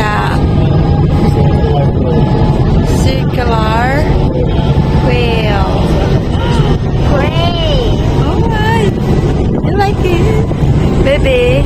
Yeah. Circular whale. Great. Oh my. You like it? Baby.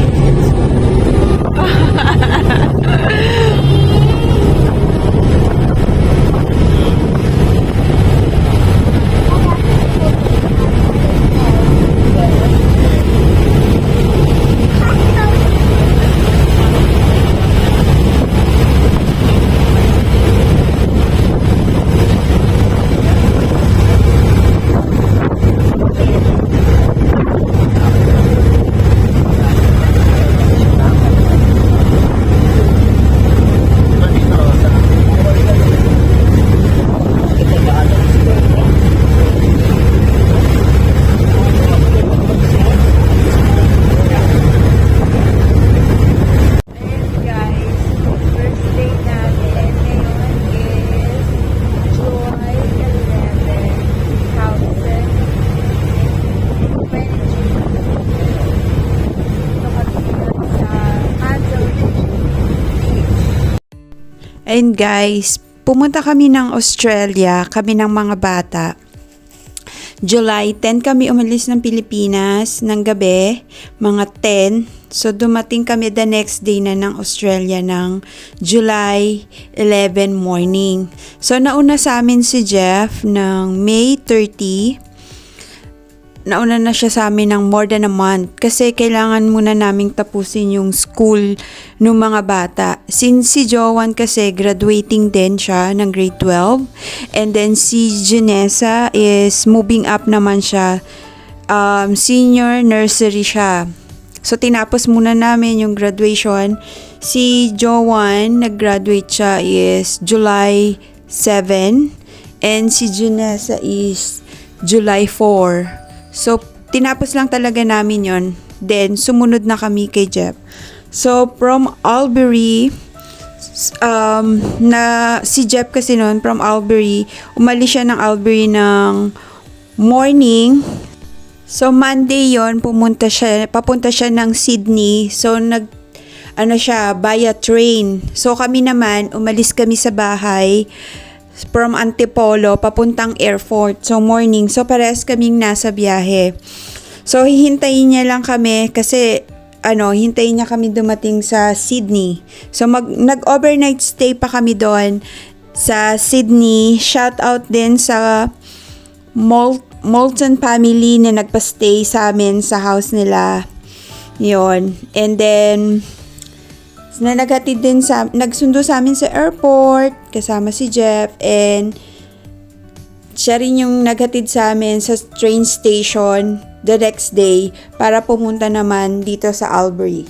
And guys, pumunta kami ng Australia, kami ng mga bata. July 10 kami umalis ng Pilipinas ng gabi, mga 10. So dumating kami the next day na ng Australia ng July 11 morning. So nauna sa amin si Jeff ng May 30. Nauna na siya sa amin ng more than a month kasi kailangan muna naming tapusin yung school ng mga bata. Since si Jowan kasi graduating din siya ng grade 12 and then si Janessa is moving up naman siya. Senior nursery siya. So tinapos muna namin yung graduation. Si Jowan nag-graduate siya is July 7 and si Janessa is July 4. So, tinapos lang talaga namin yon. Then, sumunod na kami kay Jeff. So, from Albury, si Jeff kasi noon, from Albury, umalis siya ng Albury ng morning. So, Monday yon papunta siya ng Sydney. So, via train. So, kami naman, umalis kami sa bahay from Antipolo papuntang airport. So morning. So parehas kaming nasa biyahe. So hihintayin niya lang kami kasi hintayin niya kami dumating sa Sydney. So nag-overnight stay pa kami doon sa Sydney. Shout out din sa Moulton family na nagpa-stay sa amin sa house nila. Yon. And then nagsundo sa amin sa airport kasama si Jeff and siya rin yung naghatid sa amin sa train station the next day para pumunta naman dito sa Albury.